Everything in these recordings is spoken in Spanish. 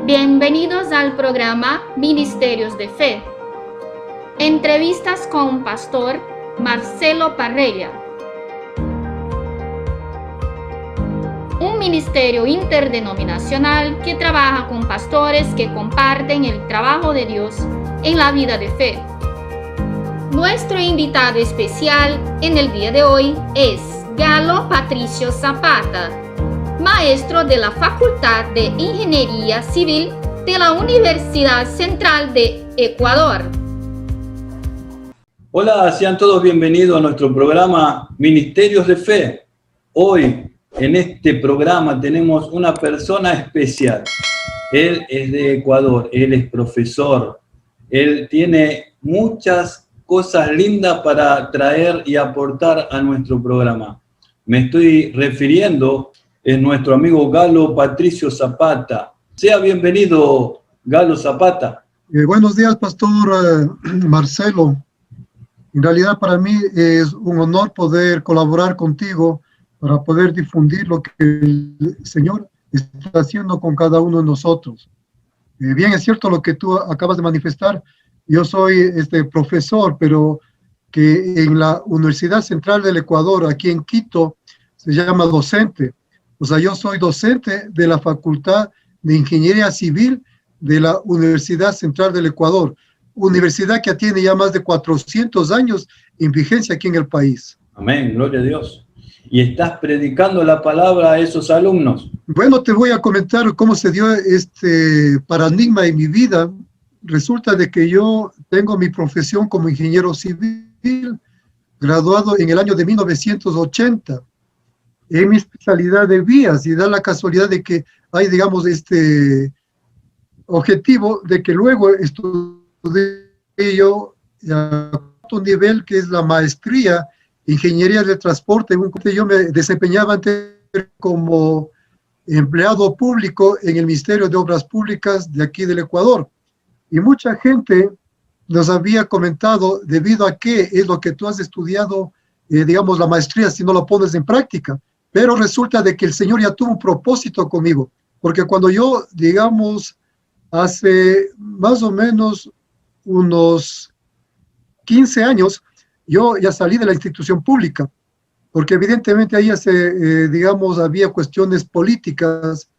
Bienvenidos al programa Ministerios de Fe. Entrevistas con Pastor Marcelo Parrella. Un ministerio interdenominacional que trabaja con pastores que comparten el trabajo de Dios en la vida de fe. Nuestro invitado especial en el día de hoy es Galo Patricio Zapata, maestro de la Facultad de Ingeniería Civil de la Universidad Central de Ecuador. Hola, sean todos bienvenidos a nuestro programa Ministerios de Fe. Hoy, en este programa, tenemos una persona especial. Él es de Ecuador, él es profesor, él tiene muchas cosas lindas para traer y aportar a nuestro programa. Me estoy refiriendo a nuestro amigo Galo Patricio Zapata. Sea bienvenido, Galo Zapata. Buenos días, Pastor Marcelo. En realidad para mí es un honor poder colaborar contigo para poder difundir lo que el Señor está haciendo con cada uno de nosotros. Bien, es cierto lo que tú acabas de manifestar. Yo soy profesor, pero que en la Universidad Central del Ecuador, aquí en Quito, se llama docente. O sea, yo soy docente de la Facultad de Ingeniería Civil de la Universidad Central del Ecuador, universidad que tiene ya más de 400 años en vigencia aquí en el país. Amén, gloria a Dios. ¿Y estás predicando la palabra a esos alumnos? Bueno, te voy a comentar cómo se dio este paradigma en mi vida. Resulta de que yo tengo mi profesión como ingeniero civil, graduado en el año de 1980, en mi especialidad de vías, y da la casualidad de que hay, digamos, este objetivo de que luego estudié yo a un nivel que es la maestría en Ingeniería de Transporte. Yo me desempeñaba antes como empleado público en el Ministerio de Obras Públicas de aquí del Ecuador. Y mucha gente nos había comentado, debido a que es lo que tú has estudiado, digamos, la maestría, si no lo pones en práctica. Pero resulta de que el Señor ya tuvo un propósito conmigo, porque cuando yo, digamos, hace más o menos unos 15 años, yo ya salí de la institución pública, porque evidentemente ahí digamos, había cuestiones políticas,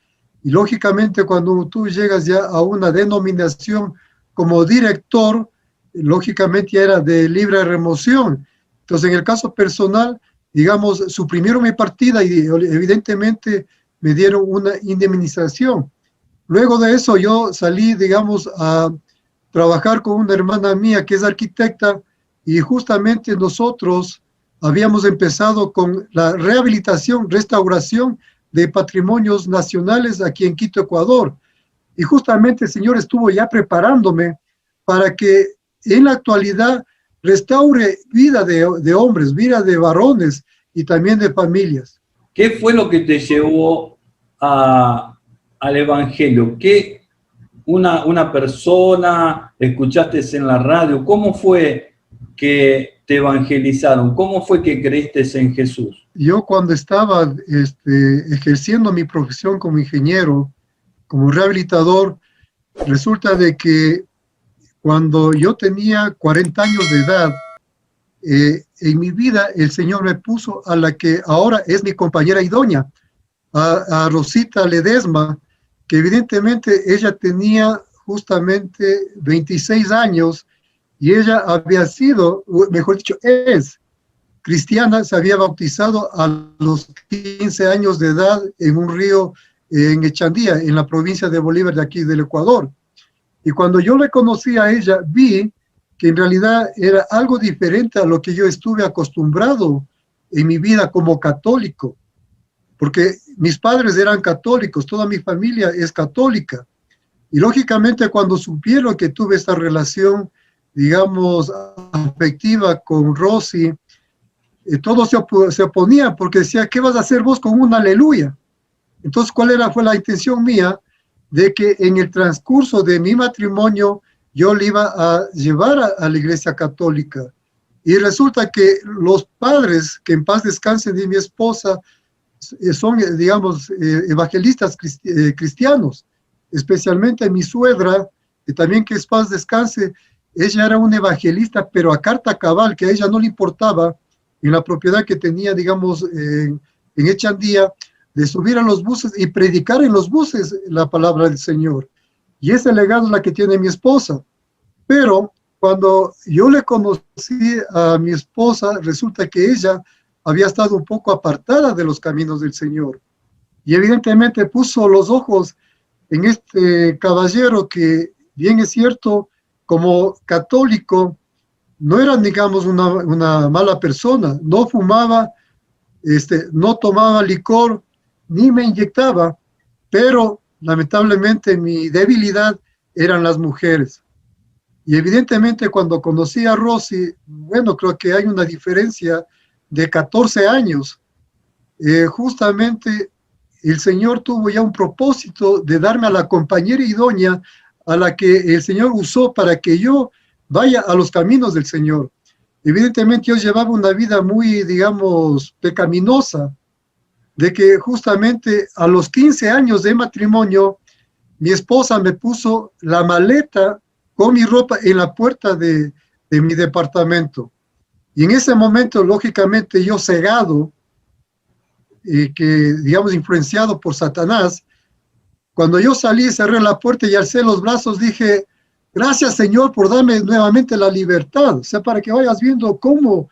y lógicamente cuando tú llegas ya a una denominación como director, lógicamente ya era de libre remoción. Entonces, en el caso personal, digamos, suprimieron mi partida y evidentemente me dieron una indemnización. Luego de eso yo salí, digamos, a trabajar con una hermana mía que es arquitecta, y justamente nosotros habíamos empezado con la rehabilitación, restauración de patrimonios nacionales aquí en Quito, Ecuador. Y justamente el Señor estuvo ya preparándome para que en la actualidad restaure vida de hombres, vida de varones y también de familias. ¿Qué fue lo que te llevó al Evangelio? ¿Qué una persona escuchaste en la radio? ¿Cómo fue que te evangelizaron? ¿Cómo fue que creíste en Jesús? Yo cuando estaba ejerciendo mi profesión como ingeniero, como rehabilitador, resulta de que cuando yo tenía 40 años de edad, en mi vida el Señor me puso a la que ahora es mi compañera idónea, a Rosita Ledesma, que evidentemente ella tenía justamente 26 años y ella había sido, mejor dicho, es cristiana, se había bautizado a los 15 años de edad en un río en Echandía, en la provincia de Bolívar de aquí del Ecuador. Y cuando yo le conocí a ella, vi que en realidad era algo diferente a lo que yo estuve acostumbrado en mi vida como católico, porque mis padres eran católicos, toda mi familia es católica, y lógicamente cuando supieron que tuve esta relación, digamos, afectiva con Rosy, todos se oponían porque decía, ¿qué vas a hacer vos con un aleluya? Entonces, fue la intención mía? De que en el transcurso de mi matrimonio yo le iba a llevar a la iglesia católica. Y resulta que los padres, que en paz descansen, de mi esposa, son, digamos, evangelistas cristianos. especialmente mi suegra, y también que es paz descanse, ella era una evangelista, pero a carta cabal, que a ella no le importaba, en la propiedad que tenía, digamos, en Echandía, de subir a los buses y predicar en los buses la palabra del Señor. Y ese legado es la que tiene mi esposa. Pero cuando yo le conocí a mi esposa, resulta que ella había estado un poco apartada de los caminos del Señor. Y evidentemente puso los ojos en este caballero que, bien es cierto, como católico, no era, digamos, una mala persona, no fumaba, no tomaba licor, ni me inyectaba, pero lamentablemente mi debilidad eran las mujeres. Y evidentemente cuando conocí a Rosy, bueno, creo que hay una diferencia de 14 años. Justamente el Señor tuvo ya un propósito de darme a la compañera idónea a la que el Señor usó para que yo vaya a los caminos del Señor. Evidentemente yo llevaba una vida muy, digamos, pecaminosa, de que justamente a los 15 años de matrimonio, mi esposa me puso la maleta con mi ropa en la puerta de mi departamento. Y en ese momento, lógicamente, yo cegado, que digamos influenciado por Satanás, cuando yo salí, cerré la puerta y alcé los brazos, dije, gracias Señor por darme nuevamente la libertad, o sea, para que vayas viendo cómo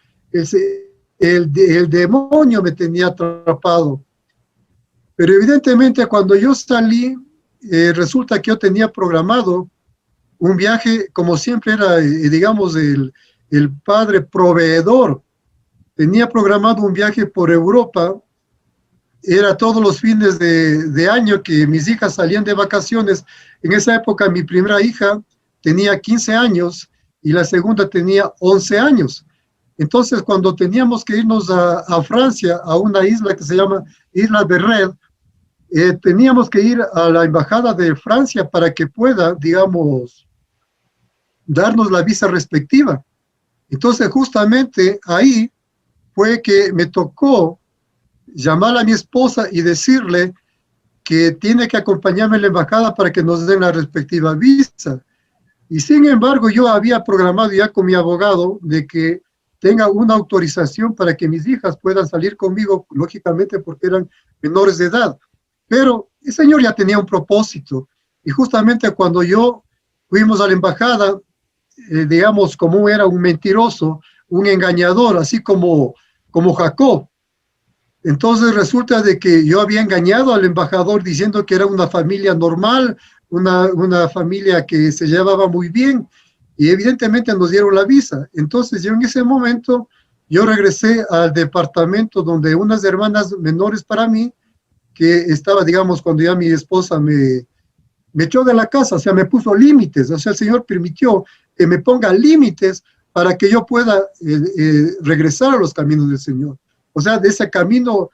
el demonio me tenía atrapado. Pero evidentemente cuando yo salí, resulta que yo tenía programado un viaje, como siempre era, digamos, el padre proveedor. Tenía programado un viaje por Europa, era todos los fines de año que mis hijas salían de vacaciones. En esa época mi primera hija tenía 15 años y la segunda tenía 11 años. Entonces, cuando teníamos que irnos a Francia, a una isla que se llama Isla de Red, teníamos que ir a la embajada de Francia para que pueda, digamos, darnos la visa respectiva. Entonces, justamente ahí fue que me tocó llamar a mi esposa y decirle que tiene que acompañarme a la embajada para que nos den la respectiva visa. Y sin embargo, yo había programado ya con mi abogado de que tenga una autorización para que mis hijas puedan salir conmigo, lógicamente porque eran menores de edad. Pero el Señor ya tenía un propósito. Y justamente cuando yo fuimos a la embajada, digamos, como era un mentiroso, un engañador, así como Jacob. Entonces resulta de que yo había engañado al embajador diciendo que era una familia normal, una familia que se llevaba muy bien, y evidentemente nos dieron la visa. Entonces yo en ese momento, yo regresé al departamento donde unas hermanas menores para mí, que estaba, digamos, cuando ya mi esposa me echó de la casa, o sea, me puso límites, o sea, el Señor permitió que me ponga límites para que yo pueda regresar a los caminos del Señor. O sea, de ese camino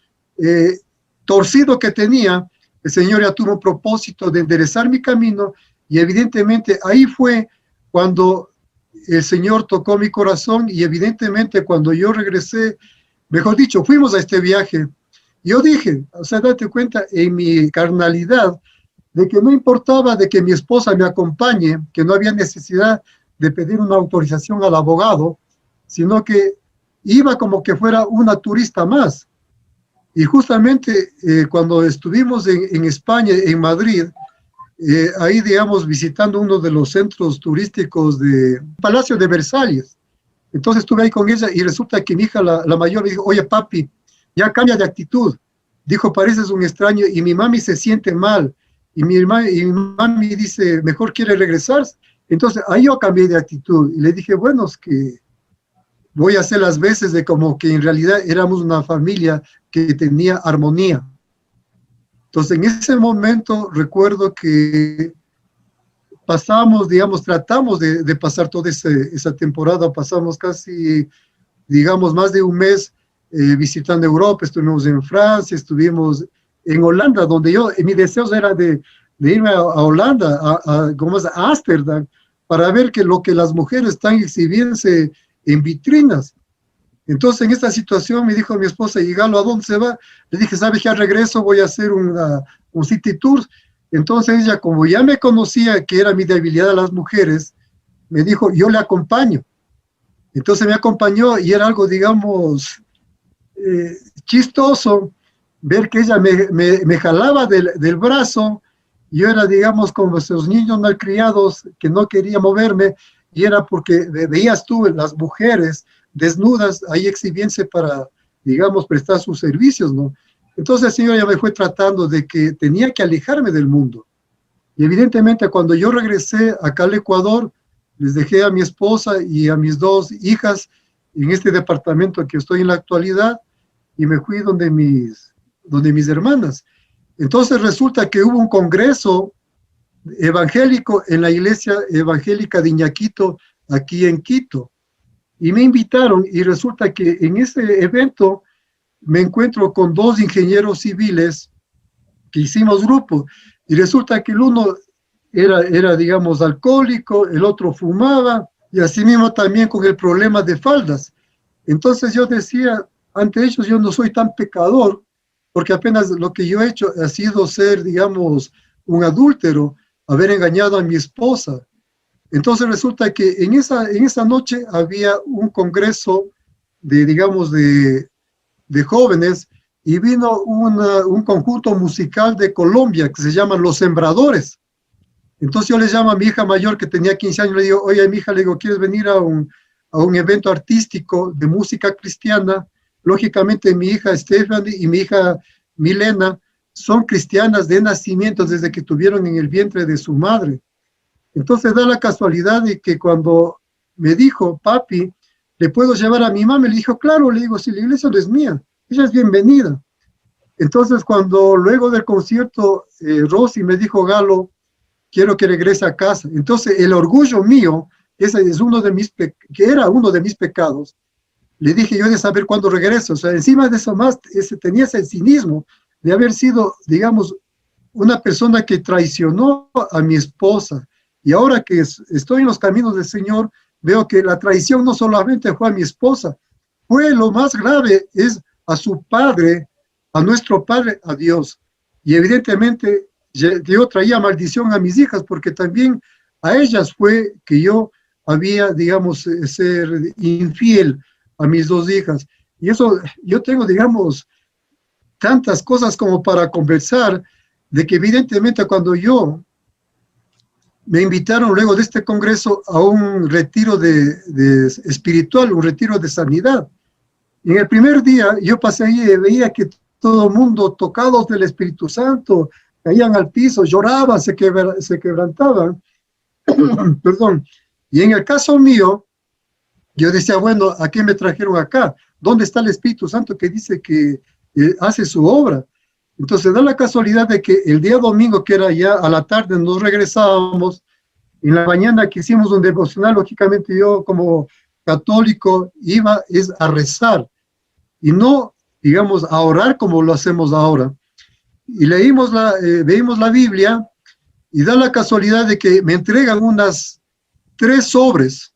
torcido que tenía, el Señor ya tuvo un propósito de enderezar mi camino, y evidentemente ahí fue cuando el Señor tocó mi corazón, y evidentemente cuando yo regresé, mejor dicho, fuimos a este viaje, yo dije, o sea, date cuenta en mi carnalidad, de que no importaba de que mi esposa me acompañe, que no había necesidad de pedir una autorización al abogado, sino que iba como que fuera una turista más. Y justamente cuando estuvimos en España, en Madrid, ahí, digamos, visitando uno de los centros turísticos del Palacio de Versalles, entonces estuve ahí con ella y resulta que mi hija, la mayor, me dijo, oye papi, ya cambia de actitud. Dijo, pareces un extraño, y mi mami se siente mal. Y mi mami dice, mejor quiere regresar. Entonces ahí yo cambié de actitud y le dije, bueno, es que voy a hacer las veces de como que en realidad éramos una familia que tenía armonía. Entonces en ese momento recuerdo que pasamos, digamos, tratamos de pasar toda esa temporada, pasamos casi, digamos, más de un mes visitando Europa, estuvimos en Francia, estuvimos en Holanda, donde mi deseo era de irme a Holanda, como es, a Ámsterdam, para ver que lo que las mujeres están exhibiéndose en vitrinas. Entonces, en esta situación me dijo mi esposa, ¿y Galo a dónde se va? Le dije, ¿sabes qué? Al regreso voy a hacer un city tour, Entonces ella, como ya me conocía que era mi debilidad a las mujeres, me dijo, yo le acompaño. Entonces me acompañó y era algo, digamos, chistoso ver que ella me jalaba del brazo. Yo era, digamos, como esos niños malcriados que no quería moverme, y era porque veías tú las mujeres desnudas ahí exhibirse para, digamos, prestar sus servicios, ¿no? Entonces el Señor ya me fue tratando de que tenía que alejarme del mundo. Y evidentemente cuando yo regresé acá al Ecuador, les dejé a mi esposa y a mis 2 hijas en este departamento que estoy en la actualidad, y me fui donde mis hermanas. Entonces resulta que hubo un congreso evangélico en la iglesia evangélica de Iñaquito, aquí en Quito, y me invitaron, y resulta que en ese evento me encuentro con 2 ingenieros civiles que hicimos grupo, y resulta que el uno era, digamos, alcohólico, el otro fumaba, y así mismo también con el problema de faldas. Entonces yo decía, ante ellos yo no soy tan pecador, porque apenas lo que yo he hecho ha sido ser, digamos, un adúltero, haber engañado a mi esposa. Entonces resulta que en esa noche había un congreso de, digamos, de jóvenes, y vino un conjunto musical de Colombia que se llama Los Sembradores. Entonces yo le llamo a mi hija mayor que tenía 15 años, le digo, oye, mi hija, le digo, ¿quieres venir a un evento artístico de música cristiana? Lógicamente mi hija Stephanie y mi hija Milena son cristianas de nacimiento desde que estuvieron en el vientre de su madre. Entonces da la casualidad de que cuando me dijo, papi, ¿le puedo llevar a mi mamá? Le dijo, claro, le digo, si la iglesia no es mía, ella es bienvenida. Entonces cuando luego del concierto, Rosy me dijo, Galo, quiero que regrese a casa. Entonces el orgullo mío, ese es que era uno de mis pecados, le dije yo de saber cuándo regreso. O sea, encima de eso más, tenía ese cinismo de haber sido, digamos, una persona que traicionó a mi esposa. Y ahora que estoy en los caminos del Señor, veo que la traición no solamente fue a mi esposa, fue lo más grave, es a su padre, a nuestro padre, a Dios. Y evidentemente yo traía maldición a mis hijas, porque también a ellas fue que yo había, digamos, ser infiel a mis 2 hijas. Y eso, yo tengo, digamos, tantas cosas como para conversar, de que evidentemente cuando me invitaron luego de este congreso a un retiro espiritual, un retiro de sanidad. Y en el primer día yo pasé ahí y veía que todo el mundo, tocados del Espíritu Santo, caían al piso, lloraban, se quebrantaban. Perdón. Y en el caso mío, yo decía, bueno, ¿a qué me trajeron acá? ¿Dónde está el Espíritu Santo que dice que hace su obra? Entonces da la casualidad de que el día domingo, que era ya a la tarde, nos regresábamos. En la mañana que hicimos un devocional, lógicamente yo como católico iba a rezar, y no, digamos, a orar como lo hacemos ahora. Y veímos la Biblia, y da la casualidad de que me entregan 3 sobres.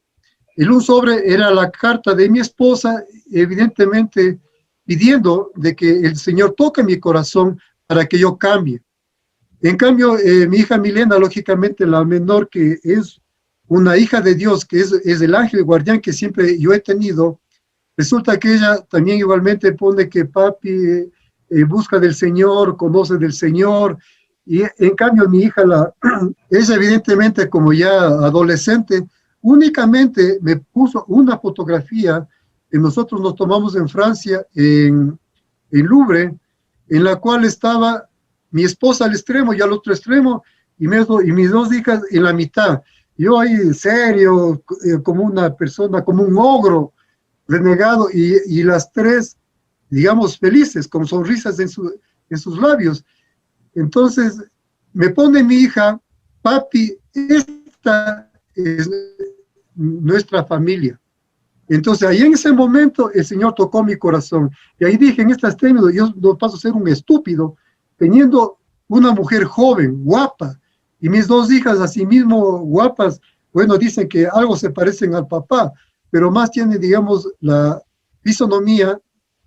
El un sobre era la carta de mi esposa, evidentemente pidiendo de que el Señor toque mi corazón para que yo cambie. En cambio, mi hija Milena, lógicamente la menor, que es una hija de Dios, que es el ángel guardián que siempre yo he tenido, resulta que ella también igualmente pone que papi busca del Señor, conoce del Señor. Y en cambio mi hija, ella evidentemente como ya adolescente, únicamente me puso una fotografía que nosotros nos tomamos en Francia, en Louvre, en la cual estaba mi esposa al extremo y al otro extremo, y mis 2 hijas en la mitad. Yo ahí serio, como una persona, como un ogro renegado, y las 3, digamos, felices, con sonrisas en sus labios. Entonces me pone mi hija, papi, esta es nuestra familia. Entonces ahí en ese momento el Señor tocó mi corazón, y ahí dije, en estos términos, yo no paso a ser un estúpido teniendo una mujer joven, guapa, y mis 2 hijas así mismo guapas. Bueno, dicen que algo se parecen al papá, pero más tienen, digamos, la fisonomía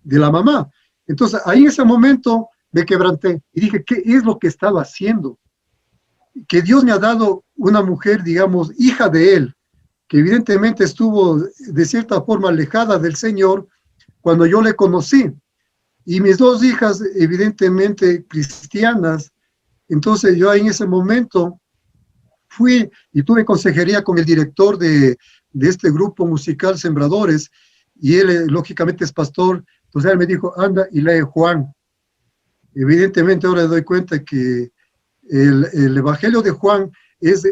de la mamá. Entonces ahí en ese momento me quebranté y dije, ¿qué es lo que estaba haciendo? que Dios me ha dado una mujer, digamos, hija de Él, que evidentemente estuvo de cierta forma alejada del Señor cuando yo le conocí. Y mis dos hijas, evidentemente cristianas. Entonces yo en ese momento fui y tuve consejería con el director de este grupo musical Sembradores, y él lógicamente es pastor. Entonces él me dijo, anda y lee Juan. Evidentemente ahora me doy cuenta que el Evangelio de Juan es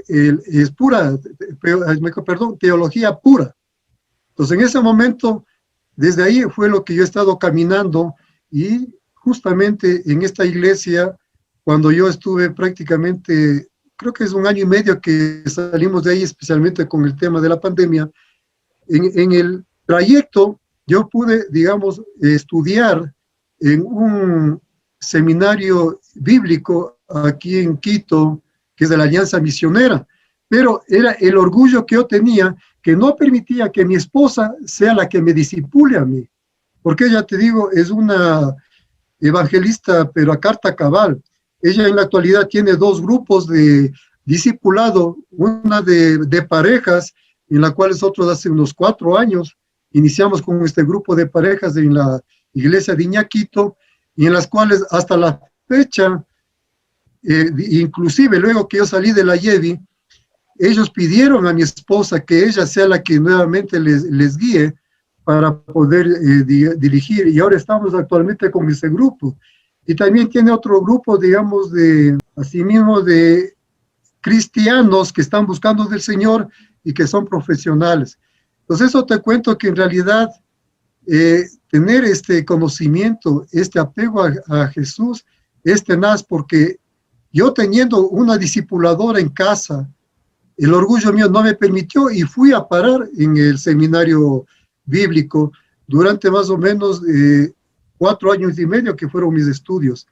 pura, perdón, teología pura. Entonces en ese momento, desde ahí fue lo que yo he estado caminando, y justamente en esta iglesia, cuando yo estuve prácticamente, creo que es 1 año y medio que salimos de ahí, especialmente con el tema de la pandemia, en el trayecto yo pude, digamos, estudiar en un seminario bíblico aquí en Quito, que es de la Alianza Misionera, pero era el orgullo que yo tenía, que no permitía que mi esposa sea la que me discipule a mí, porque ella, te digo, es una evangelista, pero a carta cabal. Ella en la actualidad tiene 2 grupos de discipulado, una de parejas, en la cual nosotros hace unos 4 años iniciamos con este grupo de parejas en la iglesia de Iñaquito, y en las cuales hasta la fecha, inclusive luego que yo salí de la YEVI, ellos pidieron a mi esposa que ella sea la que nuevamente les guíe para poder dirigir, y ahora estamos actualmente con ese grupo. Y también tiene otro grupo, digamos, asimismo de cristianos que están buscando del Señor y que son profesionales. Entonces eso te cuento que en realidad tener este conocimiento, este apego a Jesús es tenaz, porque yo teniendo una discipuladora en casa, el orgullo mío no me permitió, y fui a parar en el seminario bíblico durante más o menos 4 años y medio que fueron mis estudios.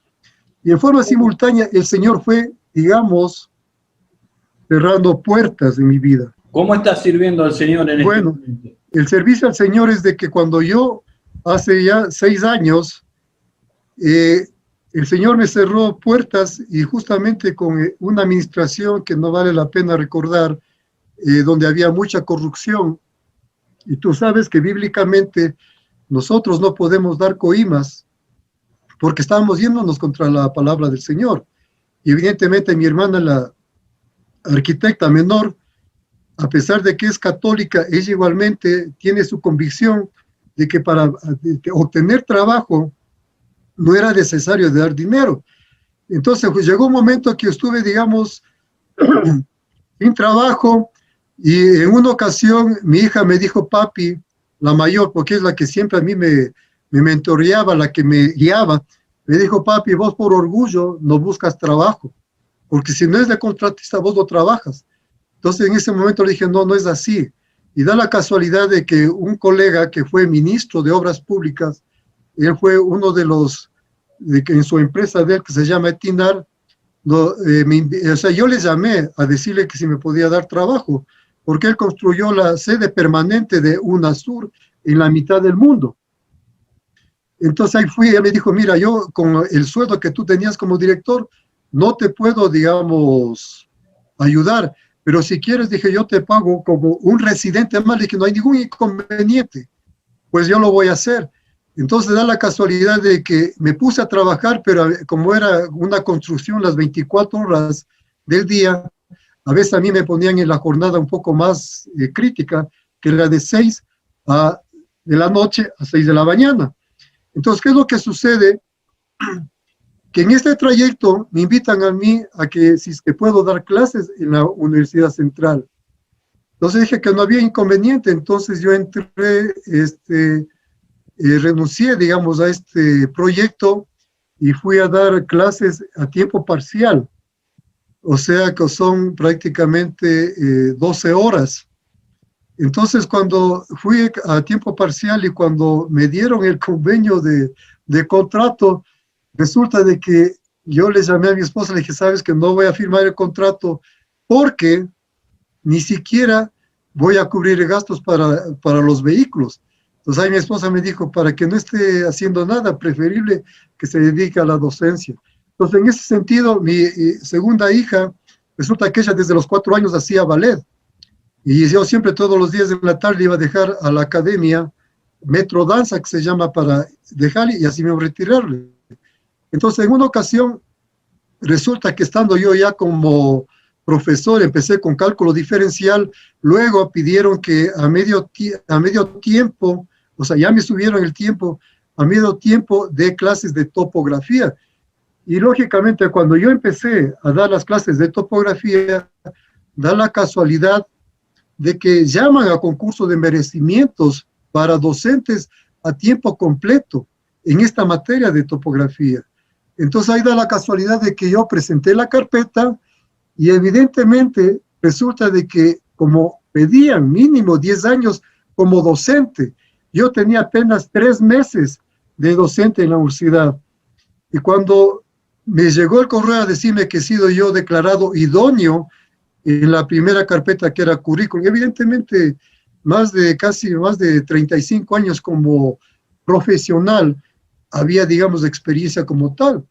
Y en forma simultánea el Señor fue, digamos, cerrando puertas en mi vida. ¿Cómo estás sirviendo al Señor en este momento? El servicio al Señor es de que cuando yo, hace ya 6 años, el Señor me cerró puertas, y justamente con una administración que no vale la pena recordar, donde había mucha corrupción. Y tú sabes que bíblicamente nosotros no podemos dar coimas, porque estábamos yéndonos contra la palabra del Señor. Y evidentemente mi hermana, la arquitecta menor, a pesar de que es católica, ella igualmente tiene su convicción de que para obtener trabajo no era necesario dar dinero. Entonces pues llegó un momento que estuve, digamos, sin trabajo, y en una ocasión mi hija me dijo, papi, la mayor, porque es la que siempre a mí me mentoreaba, la que me guiaba, me dijo, papi, vos por orgullo no buscas trabajo, porque si no es de contratista vos no trabajas. Entonces en ese momento le dije, no, no es así. Y da la casualidad de que un colega que fue ministro de Obras Públicas, él fue uno de los, en su empresa de él, que se llama Etinar, o sea, yo le llamé a decirle que si me podía dar trabajo, porque él construyó la sede permanente de UNASUR en la mitad del mundo. Entonces ahí fui, él me dijo, mira, yo con el sueldo que tú tenías como director, no te puedo, digamos, ayudar, pero si quieres, dije, yo te pago como un residente más. Le dije, no hay ningún inconveniente, pues yo lo voy a hacer. Entonces da la casualidad de que me puse a trabajar, pero como era una construcción las 24 horas del día, a veces a mí me ponían en la jornada un poco más crítica, que era de 6 de la noche a 6 de la mañana. Entonces, ¿qué es lo que sucede? Que en este trayecto me invitan a mí a que si es que puedo dar clases en la Universidad Central. Entonces dije que no había inconveniente. Entonces yo entré, renuncié, digamos, a este proyecto y fui a dar clases a tiempo parcial. O sea que son prácticamente 12 horas. Entonces cuando fui a tiempo parcial y cuando me dieron el convenio de contrato, resulta de que yo le llamé a mi esposa, le dije, sabes que no voy a firmar el contrato porque ni siquiera voy a cubrir gastos para los vehículos. Entonces ahí mi esposa me dijo, para que no esté haciendo nada, preferible que se dedique a la docencia. Entonces en ese sentido, mi segunda hija Resulta que ella desde los 4 años hacía ballet. Y yo siempre todos los días de la tarde iba a dejar a la academia Metro Danza, que se llama, para dejarle y así me retirarle. Entonces, en una ocasión, resulta que estando yo ya como profesor, empecé con cálculo diferencial, luego pidieron que a medio tiempo, o sea, ya me subieron el tiempo, a medio tiempo de clases de topografía. Y lógicamente, cuando yo empecé a dar las clases de topografía, da la casualidad de que llaman a concurso de merecimientos para docentes a tiempo completo en esta materia de topografía. Entonces ahí da la casualidad de que yo presenté la carpeta y evidentemente resulta de que como pedían mínimo 10 años como docente, yo tenía apenas 3 meses de docente en la universidad. Y cuando me llegó el correo a decirme que he sido yo declarado idóneo en la primera carpeta que era currículum, evidentemente casi más de 35 años como profesional, había, digamos, experiencia como tal.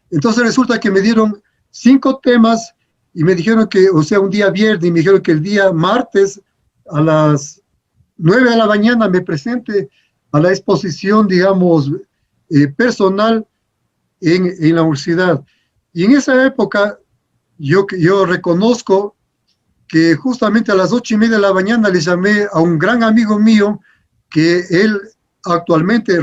Entonces resulta que me dieron 5 temas y me dijeron que, o sea, un día viernes, y me dijeron que el día martes a las 9 de la mañana me presente a la exposición, digamos, personal en la universidad. Y en esa época yo reconozco que justamente a las 8:30 de la mañana le llamé a un gran amigo mío que él actualmente,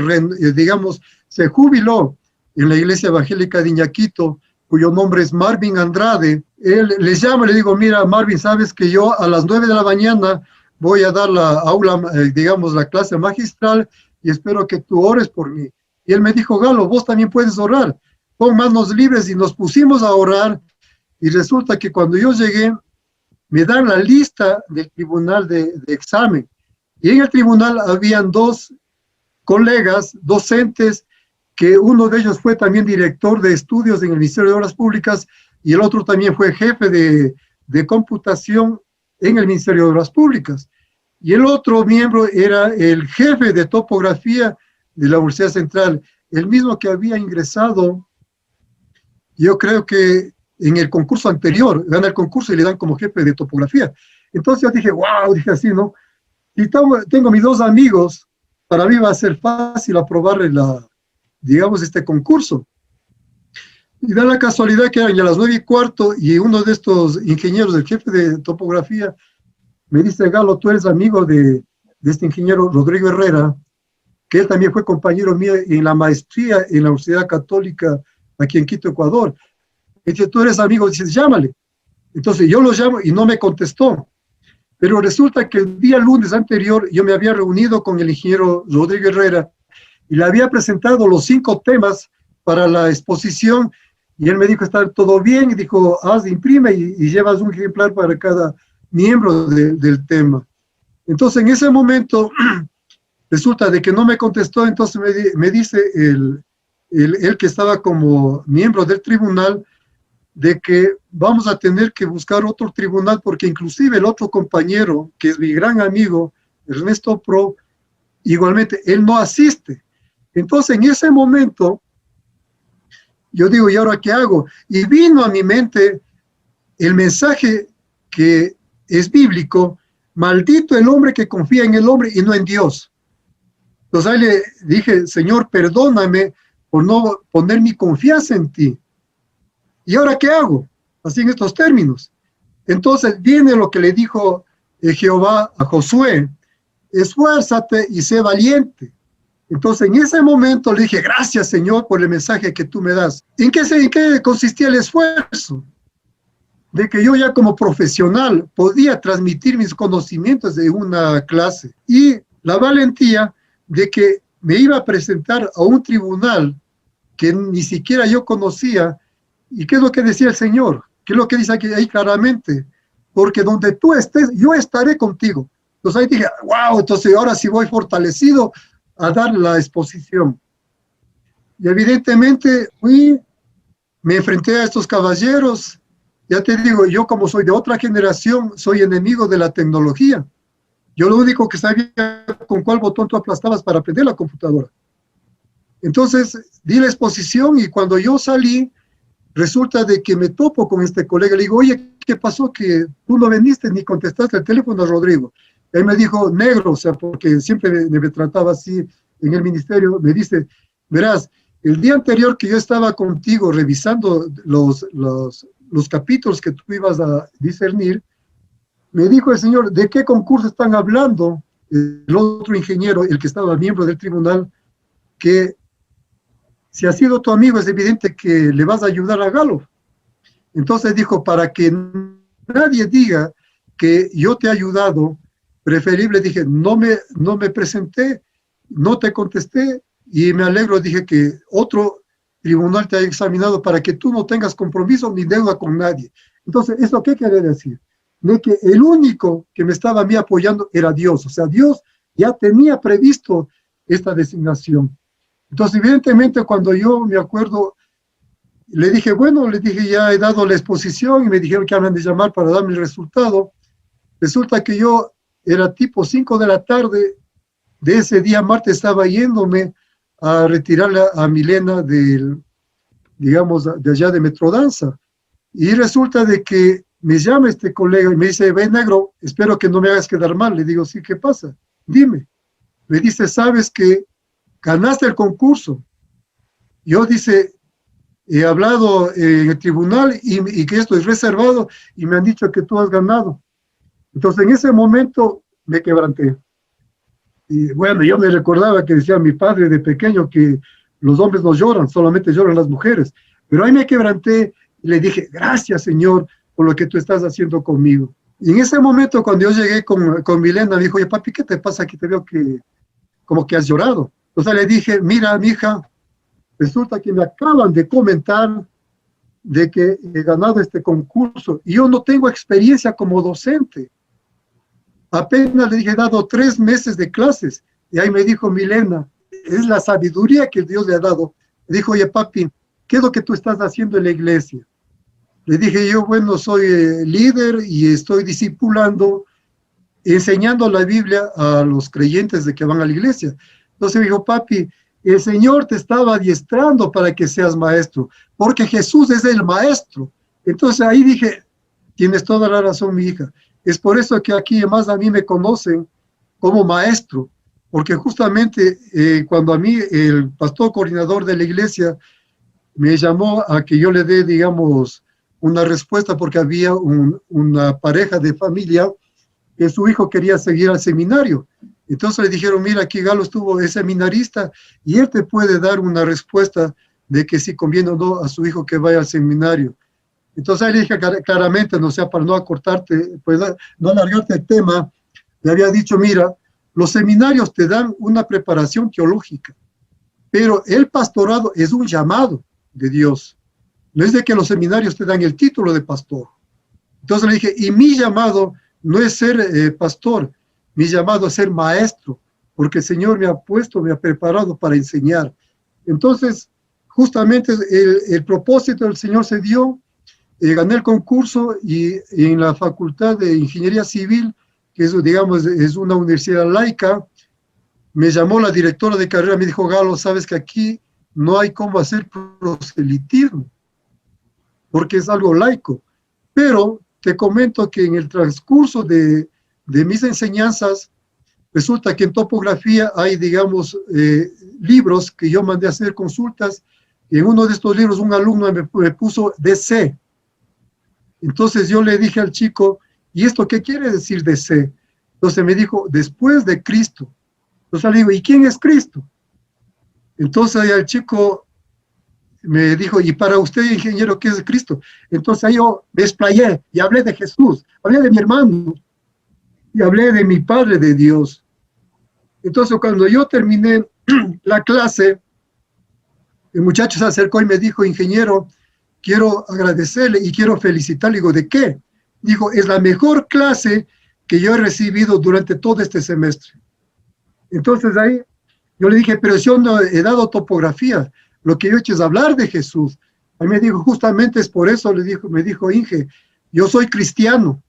digamos, se jubiló en la Iglesia Evangélica de Iñaquito, cuyo nombre es Marvin Andrade. Él le llama y le digo, mira, Marvin, sabes que yo a las 9 de la mañana voy a dar la aula, digamos, la clase magistral y espero que tú ores por mí. Y él me dijo, Galo, vos también puedes orar. Pon manos libres, y nos pusimos a orar. Y resulta que cuando yo llegué, me dan la lista del tribunal de examen. Y en el tribunal habían 2 colegas, docentes, que uno de ellos fue también director de estudios en el Ministerio de Obras Públicas y el otro también fue jefe de computación en el Ministerio de Obras Públicas. Y el otro miembro era el jefe de topografía de la Universidad Central, el mismo que había ingresado, yo creo que en el concurso anterior, gana el concurso y le dan como jefe de topografía. Entonces yo dije, wow, dije así, ¿no? Y tengo mis 2 amigos, para mí va a ser fácil aprobar digamos, este concurso. Y da la casualidad que eran ya las 9:15 y uno de estos ingenieros, el jefe de topografía, me dice, Galo, tú eres amigo de este ingeniero Rodrigo Herrera, que él también fue compañero mío en la maestría en la Universidad Católica aquí en Quito, Ecuador. Y dice, tú eres amigo, dice, llámale. Entonces yo lo llamo y no me contestó. Pero resulta que el día lunes anterior yo me había reunido con el ingeniero Rodrigo Herrera y le había presentado los 5 temas para la exposición y él me dijo, está todo bien, y dijo, imprime y llevas un ejemplar para cada miembro del tema. Entonces en ese momento resulta de que no me contestó, entonces me dice el que estaba como miembro del tribunal de que vamos a tener que buscar otro tribunal porque inclusive el otro compañero, que es mi gran amigo, Ernesto Pro, igualmente él no asiste. Entonces en ese momento yo digo, ¿y ahora qué hago? Y vino a mi mente el mensaje que es bíblico, maldito el hombre que confía en el hombre y no en Dios. Entonces ahí le dije, Señor, perdóname por no poner mi confianza en ti. ¿Y ahora qué hago? Así en estos términos. Entonces viene lo que le dijo Jehová a Josué, esfuérzate y sé valiente. Entonces en ese momento le dije, gracias Señor por el mensaje que tú me das. ¿En qué consistía el esfuerzo? De que yo ya como profesional podía transmitir mis conocimientos de una clase. Y la valentía de que me iba a presentar a un tribunal que ni siquiera yo conocía. ¿Y qué es lo que decía el Señor? ¿Qué es lo que dice aquí ahí claramente? Porque donde tú estés, yo estaré contigo. Entonces ahí dije, wow, entonces ahora sí voy fortalecido a dar la exposición. Y evidentemente me enfrenté a estos caballeros. Ya te digo, yo como soy de otra generación, soy enemigo de la tecnología. Yo lo único que sabía con cuál botón tú aplastabas para prender la computadora. Entonces di la exposición y cuando yo salí, resulta de que me topo con este colega, le digo, oye, ¿qué pasó? Que tú no viniste ni contestaste el teléfono a Rodrigo. Él me dijo, negro, o sea, porque siempre me trataba así en el ministerio, me dice, verás, el día anterior que yo estaba contigo revisando los capítulos que tú ibas a discernir, me dijo el Señor, ¿de qué concurso están hablando? El otro ingeniero, el que estaba miembro del tribunal, que si ha sido tu amigo, es evidente que le vas a ayudar a Galo. Entonces dijo, para que nadie diga que yo te he ayudado, preferible, dije, no me presenté, no te contesté, y me alegro, dije, que otro tribunal te haya examinado para que tú no tengas compromiso ni deuda con nadie. Entonces, ¿eso qué quiere decir? De que el único que me estaba a mí apoyando era Dios. O sea, Dios ya tenía previsto esta designación. Entonces, evidentemente, cuando yo me acuerdo, le dije, bueno, le dije, ya he dado la exposición y me dijeron que hablan de llamar para darme el resultado. Resulta que yo era tipo 5 de la tarde de ese día martes, estaba yéndome a retirarle a Milena digamos, de allá de Metrodanza. Y resulta de que me llama este colega y me dice, ve negro, espero que no me hagas quedar mal. Le digo, sí, ¿qué pasa? Dime. Me dice, ¿sabes que ganaste el concurso? Yo, dice, he hablado en el tribunal y que esto es reservado y me han dicho que tú has ganado. Entonces, en ese momento me quebranté. Y bueno, yo me recordaba que decía mi padre de pequeño que los hombres no lloran, solamente lloran las mujeres. Pero ahí me quebranté y le dije, gracias, Señor, por lo que tú estás haciendo conmigo. Y en ese momento, cuando yo llegué con Milena, me dijo, oye, papi, ¿qué te pasa? Aquí te veo que como que has llorado. Entonces le dije, mira, mija, resulta que me acaban de comentar de que he ganado este concurso y yo no tengo experiencia como docente. Apenas le dije, he dado 3 meses de clases. Y ahí me dijo Milena, es la sabiduría que Dios le ha dado. Le dijo, oye, papi, ¿qué es lo que tú estás haciendo en la iglesia? Le dije yo, bueno, soy líder y estoy discipulando, enseñando la Biblia a los creyentes de que van a la iglesia. Entonces me dijo, papi, el Señor te estaba adiestrando para que seas maestro, porque Jesús es el maestro. Entonces ahí dije, tienes toda la razón, mi hija. Es por eso que aquí más a mí me conocen como maestro, porque justamente cuando a mí el pastor coordinador de la iglesia me llamó a que yo le dé, digamos, una respuesta, porque había una pareja de familia que su hijo quería seguir al seminario. Entonces le dijeron, mira, aquí Galo es seminarista y él te puede dar una respuesta de que si conviene o no a su hijo que vaya al seminario. Entonces ahí le dije claramente, no sea, para no acortarte, pues no alargarte el tema, le había dicho, mira, los seminarios te dan una preparación teológica, pero el pastorado es un llamado de Dios. No es de que los seminarios te dan el título de pastor. Entonces le dije, y mi llamado no es ser pastor, mi llamado es ser maestro, porque el Señor me ha puesto, me ha preparado para enseñar. Entonces, justamente el propósito del Señor se dio, gané el concurso y en la Facultad de Ingeniería Civil, que es, digamos, es una universidad laica, me llamó la directora de carrera, me dijo, Galo, sabes que aquí no hay cómo hacer proselitismo, porque es algo laico. Pero te comento que en el transcurso de mis enseñanzas, resulta que en topografía hay, digamos, libros que yo mandé a hacer consultas, y en uno de estos libros un alumno me puso DC. Entonces yo le dije al chico, ¿y esto qué quiere decir DC? Entonces me dijo, después de Cristo. Entonces le digo, ¿y quién es Cristo? Entonces el chico me dijo, ¿y para usted, ingeniero, qué es Cristo? Entonces ahí yo me explayé y hablé de Jesús, hablé de mi hermano y hablé de mi Padre de Dios. Entonces cuando yo terminé la clase, el muchacho se acercó y me dijo, ingeniero, quiero agradecerle y quiero felicitarle. Digo, ¿de qué? Dijo, es la mejor clase que yo he recibido durante todo este semestre. Entonces ahí yo le dije, pero yo no he dado topografía, lo que yo he hecho es hablar de Jesús. A mí me dijo, justamente es por eso, me dijo, Inge, yo soy cristiano.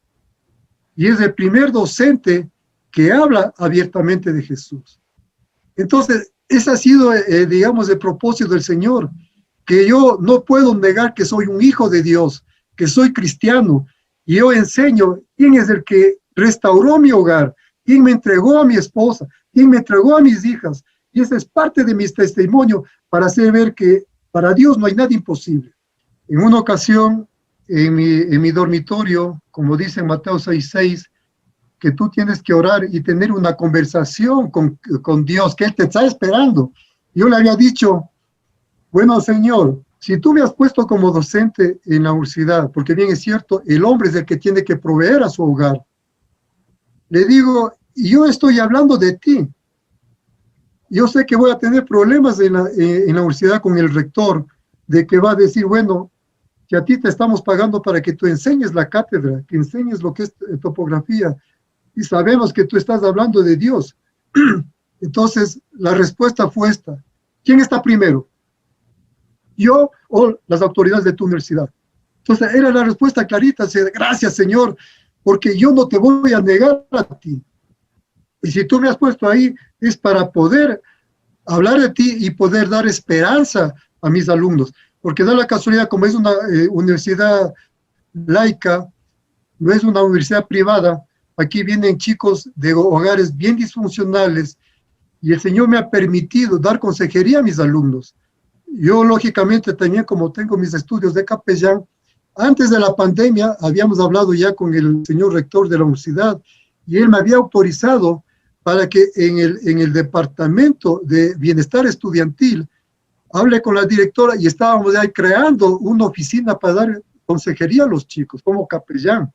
Y es el primer docente que habla abiertamente de Jesús. Entonces, ese ha sido, digamos, el propósito del Señor. que yo no puedo negar que soy un hijo de Dios, que soy cristiano, y yo enseño quién es el que restauró mi hogar, quién me entregó a mi esposa, quién me entregó a mis hijas, y ese es parte de mi testimonio para hacer ver que para Dios no hay nada imposible. En una ocasión, en mi dormitorio, como dice en Mateo 6:6, que tú tienes que orar y tener una conversación con Dios, que Él te está esperando. Yo le había dicho, bueno, Señor, si tú me has puesto como docente en la universidad, porque bien es cierto, el hombre es el que tiene que proveer a su hogar. Le digo, yo estoy hablando de ti. Yo sé que voy a tener problemas en la universidad con el rector, de que va a decir, bueno, que a ti te estamos pagando para que tú enseñes la cátedra, que enseñes lo que es topografía, y sabemos que tú estás hablando de Dios. Entonces, la respuesta fue esta. ¿Quién está primero? ¿Yo o las autoridades de tu universidad? Entonces, era la respuesta clarita. Gracias, Señor, porque yo no te voy a negar a ti. Y si tú me has puesto ahí, es para poder hablar de ti y poder dar esperanza a mis alumnos. Porque da la casualidad, como es una universidad laica, no es una universidad privada, aquí vienen chicos de hogares bien disfuncionales y el Señor me ha permitido dar consejería a mis alumnos. Yo, lógicamente, también como tengo mis estudios de capellán, antes de la pandemia habíamos hablado ya con el señor rector de la universidad y él me había autorizado para que en el departamento de bienestar estudiantil hablé con la directora y estábamos ahí creando una oficina para dar consejería a los chicos como capellán.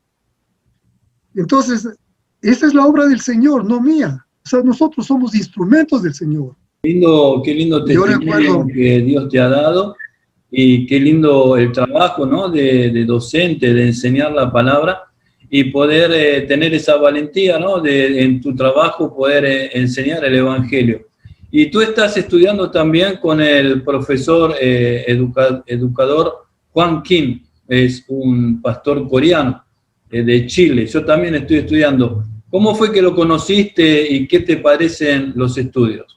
Entonces, esa es la obra del Señor, no mía. O sea, nosotros somos instrumentos del Señor. Qué lindo testimonio que Dios te ha dado y qué lindo el trabajo, ¿no? de docente, de enseñar la palabra y poder tener esa valentía, ¿no? En tu trabajo poder enseñar el Evangelio. Y tú estás estudiando también con el profesor educador Juan Kim, es un pastor coreano de Chile. Yo también estoy estudiando. ¿Cómo fue que lo conociste y qué te parecen los estudios?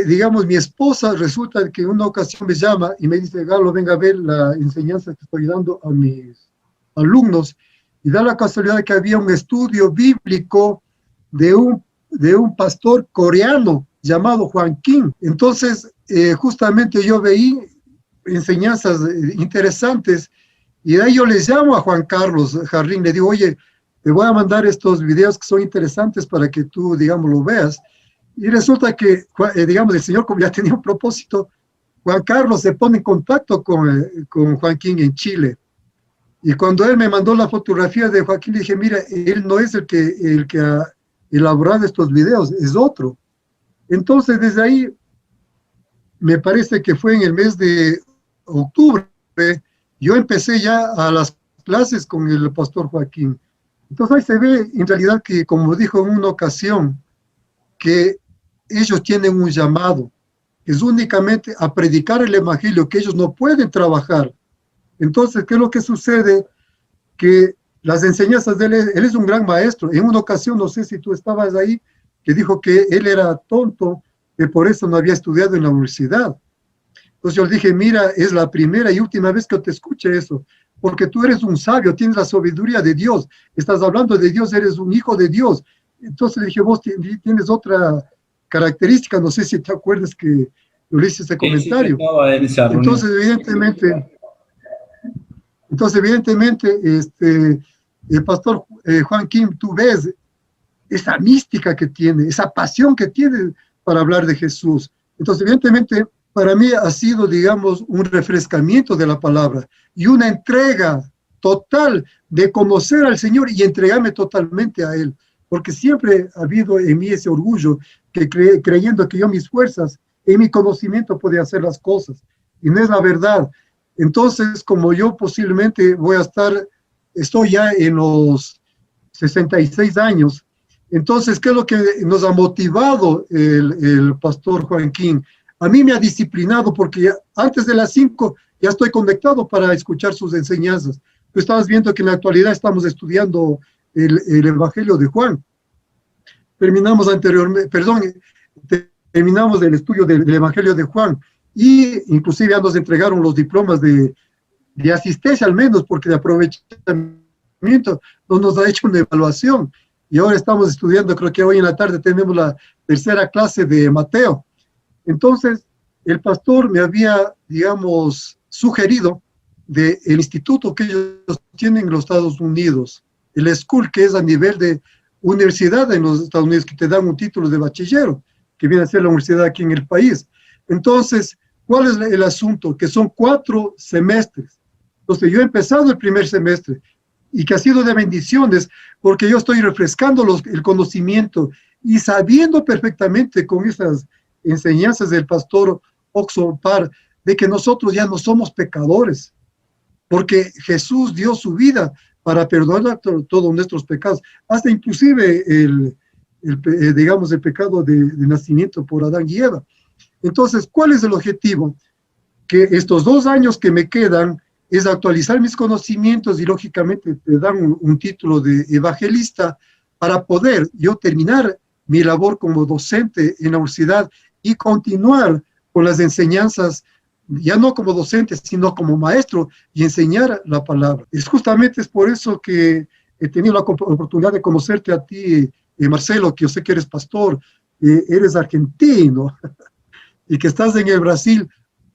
Digamos, mi esposa resulta que en una ocasión me llama y me dice, Galo, venga a ver la enseñanza que estoy dando a mis alumnos. Y da la casualidad que había un estudio bíblico de un pastor coreano llamado Juan Kim. Entonces, justamente yo veí enseñanzas interesantes y de ahí yo les llamo a Juan Carlos Jarrín, le digo, oye, te voy a mandar estos videos que son interesantes para que tú, digamos, lo veas. Y resulta que, digamos, el Señor, como ya tenía un propósito, Juan Carlos se pone en contacto con Juan Kim en Chile. Y cuando él me mandó la fotografía de Joaquín, le dije, mira, él no es el que ha elaborado estos videos, es otro. Entonces, desde ahí, me parece que fue en el mes de octubre, yo empecé ya a las clases con el pastor Joaquín. Entonces ahí se ve en realidad que, como dijo en una ocasión, que ellos tienen un llamado, que es únicamente a predicar el evangelio, que ellos no pueden trabajar. Entonces, ¿qué es lo que sucede? Que las enseñanzas de él es un gran maestro. En una ocasión, no sé si tú estabas ahí, que dijo que él era tonto, que por eso no había estudiado en la universidad. Entonces yo le dije, mira, es la primera y última vez que te escuché eso, porque tú eres un sabio, tienes la sabiduría de Dios, estás hablando de Dios, eres un hijo de Dios. Entonces le dije, vos tienes otra característica, no sé si te acuerdas que yo le hice ese comentario. Entonces, evidentemente, el pastor Juan Kim, tú ves esa mística que tiene, esa pasión que tiene para hablar de Jesús. Entonces, evidentemente, para mí ha sido, digamos, un refrescamiento de la palabra y una entrega total de conocer al Señor y entregarme totalmente a Él. Porque siempre ha habido en mí ese orgullo, que creyendo que yo mis fuerzas y mi conocimiento podía hacer las cosas. Y no es la verdad. Entonces, como yo posiblemente estoy ya en los 66 años, entonces, ¿qué es lo que nos ha motivado el pastor Juan Kim? A mí me ha disciplinado porque antes de las 5 ya estoy conectado para escuchar sus enseñanzas. Tú estabas viendo que en la actualidad estamos estudiando el Evangelio de Juan. Terminamos el estudio del Evangelio de Juan y inclusive ya nos entregaron los diplomas de asistencia al menos, porque de aprovechamiento no nos ha hecho una evaluación. Y ahora estamos estudiando, creo que hoy en la tarde tenemos la tercera clase de Mateo. Entonces, el pastor me había, digamos, sugerido del instituto que ellos tienen en los Estados Unidos, el school, que es a nivel de universidad en los Estados Unidos, que te dan un título de bachillero, que viene a ser la universidad aquí en el país. Entonces, ¿cuál es el asunto? Que son 4 semestres. Entonces, yo he empezado el primer semestre y que ha sido de bendiciones, porque yo estoy refrescando el conocimiento y sabiendo perfectamente con esas enseñanzas del pastor Oxford Parr de que nosotros ya no somos pecadores, porque Jesús dio su vida para perdonar todos nuestros pecados, hasta inclusive digamos, el pecado de nacimiento por Adán y Eva. Entonces, ¿cuál es el objetivo? Que estos 2 años que me quedan es actualizar mis conocimientos y lógicamente te dan un título de evangelista para poder yo terminar mi labor como docente en la universidad y continuar con las enseñanzas, ya no como docente, sino como maestro, y enseñar la palabra. Justamente es por eso que he tenido la oportunidad de conocerte a ti, Marcelo, que yo sé que eres pastor, eres argentino, y que estás en el Brasil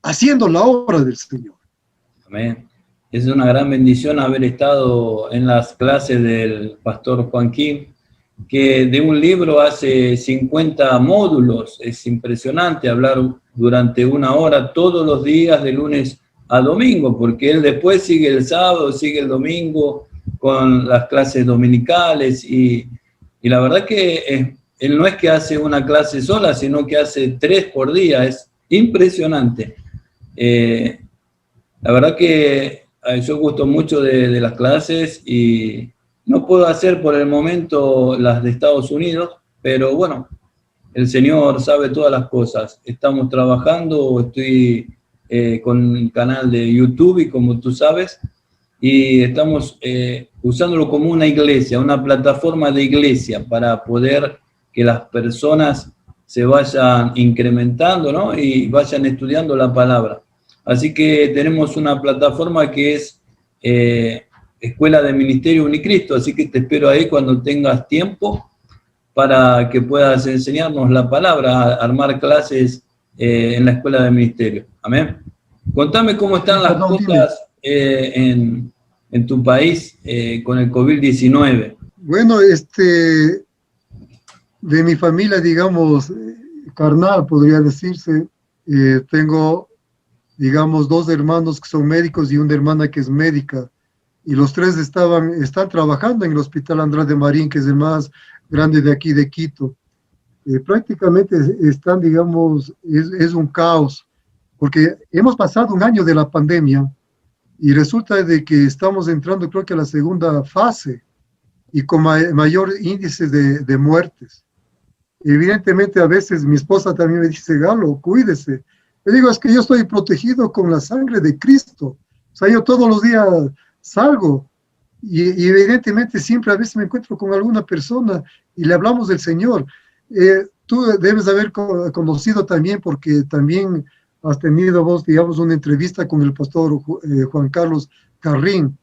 haciendo la obra del Señor. Amén. Es una gran bendición haber estado en las clases del pastor Joaquín, que de un libro hace 50 módulos. Es impresionante hablar durante 1 hora todos los días de lunes a domingo, porque él después sigue el sábado, sigue el domingo con las clases dominicales y la verdad que él no es que hace una clase sola, sino que hace 3 por día. Es impresionante. La verdad que yo gusto mucho de las clases y no puedo hacer por el momento las de Estados Unidos, pero bueno, el Señor sabe todas las cosas. Estamos trabajando, estoy con el canal de YouTube y como tú sabes, y estamos usándolo como una iglesia, una plataforma de iglesia para poder que las personas se vayan incrementando, ¿no? Y vayan estudiando la palabra. Así que tenemos una plataforma que es Escuela de Ministerio Unicristo, así que te espero ahí cuando tengas tiempo para que puedas enseñarnos la palabra, armar clases en la Escuela de Ministerio. Amén. Contame cómo están las cosas en tu país con el COVID-19. Bueno, de mi familia, digamos, carnal, podría decirse, tengo, digamos, 2 hermanos que son médicos y una hermana que es médica. Y los 3 están trabajando en el Hospital Andrade Marín, que es el más grande de aquí de Quito. Prácticamente están, digamos, es un caos, porque hemos pasado 1 año de la pandemia y resulta de que estamos entrando, creo que a la segunda fase y con mayor índice de muertes. Evidentemente, a veces mi esposa también me dice, Galo, cuídese. Le digo, es que yo estoy protegido con la sangre de Cristo. O sea, yo todos los días salgo y evidentemente siempre a veces me encuentro con alguna persona y le hablamos del Señor. Tú debes haber conocido también, porque también has tenido vos, digamos, una entrevista con el pastor Juan Carlos Carrín,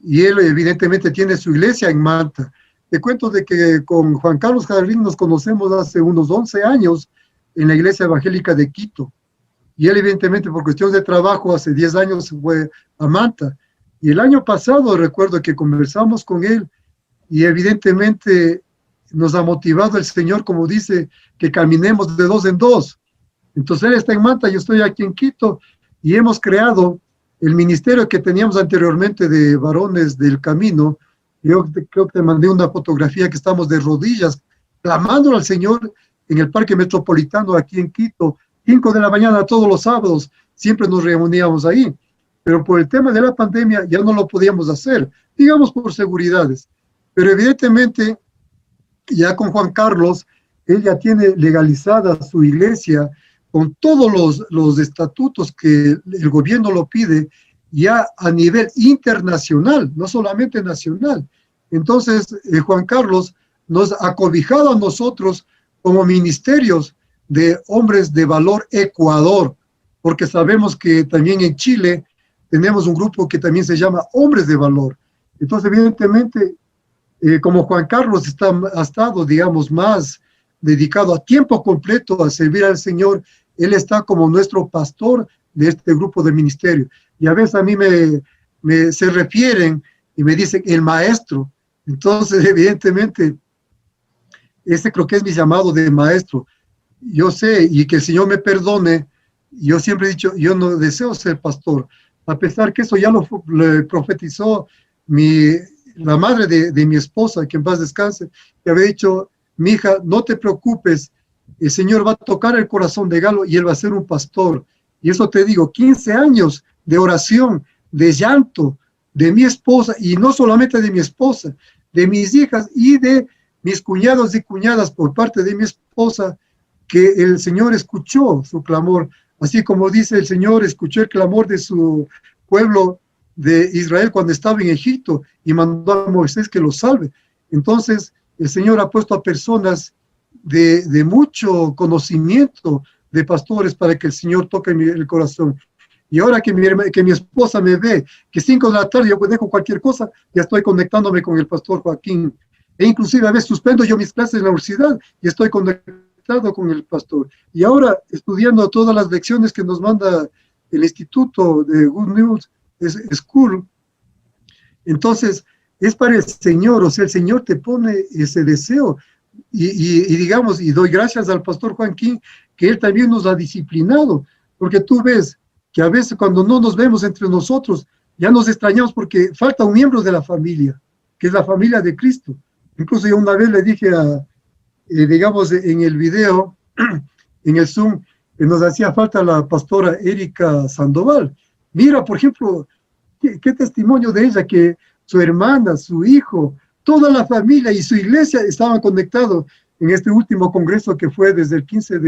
y él evidentemente tiene su iglesia en Manta. Te cuento de que con Juan Carlos Carrín nos conocemos hace unos 11 años en la iglesia evangélica de Quito, y él evidentemente por cuestiones de trabajo hace 10 años se fue a Manta. Y el año pasado recuerdo que conversamos con él y evidentemente nos ha motivado el Señor, como dice, que caminemos de 2 en 2. Entonces él está en Manta, yo estoy aquí en Quito y hemos creado el ministerio que teníamos anteriormente de varones del camino. Yo creo que te mandé una fotografía que estamos de rodillas clamando al Señor en el Parque Metropolitano aquí en Quito, 5 de la mañana todos los sábados, siempre nos reuníamos ahí. Pero por el tema de la pandemia ya no lo podíamos hacer, digamos por seguridades. Pero evidentemente, ya con Juan Carlos, él ya tiene legalizada su iglesia con todos los estatutos que el gobierno lo pide, ya a nivel internacional, no solamente nacional. Entonces, Juan Carlos nos ha cobijado a nosotros como ministerios de hombres de valor Ecuador. porque sabemos que también en Chile tenemos un grupo que también se llama Hombres de Valor. Entonces, evidentemente, como Juan Carlos ha estado, digamos, más dedicado a tiempo completo a servir al Señor, él está como nuestro pastor de este grupo de ministerio. Y a veces a mí se refieren y me dicen el maestro. Entonces, evidentemente, ese creo que es mi llamado de maestro. Yo sé, y que el Señor me perdone, yo siempre he dicho, yo no deseo ser pastor, a pesar que eso ya lo profetizó la madre de mi esposa, que en paz descanse, que había dicho, mi hija, no te preocupes, el Señor va a tocar el corazón de Galo y él va a ser un pastor. Y eso te digo, 15 años de oración, de llanto, de mi esposa, y no solamente de mi esposa, de mis hijas y de mis cuñados y cuñadas por parte de mi esposa, que el Señor escuchó su clamor, así como dice el Señor, escuchó el clamor de su pueblo de Israel cuando estaba en Egipto y mandó a Moisés que lo salve. Entonces, el Señor ha puesto a personas de mucho conocimiento de pastores para que el Señor toque el corazón. Y ahora que mi esposa me ve, que 5 de la tarde yo dejo cualquier cosa, ya estoy conectándome con el pastor Joaquín. E inclusive a veces suspendo yo mis clases en la universidad y estoy conectado con el pastor. Y ahora estudiando todas las lecciones que nos manda el instituto de Good News School. Entonces, es para el Señor, o sea, el Señor te pone ese deseo. Y digamos, y doy gracias al pastor Joaquín, que él también nos ha disciplinado, porque tú ves que a veces cuando no nos vemos entre nosotros, ya nos extrañamos porque falta un miembro de la familia, que es la familia de Cristo. Incluso yo una vez le dije digamos, en el video, en el Zoom, que nos hacía falta la pastora Erika Sandoval. Mira, por ejemplo, qué testimonio de ella, que su hermana, su hijo, toda la familia y su iglesia estaban conectados en este último congreso que fue desde el 15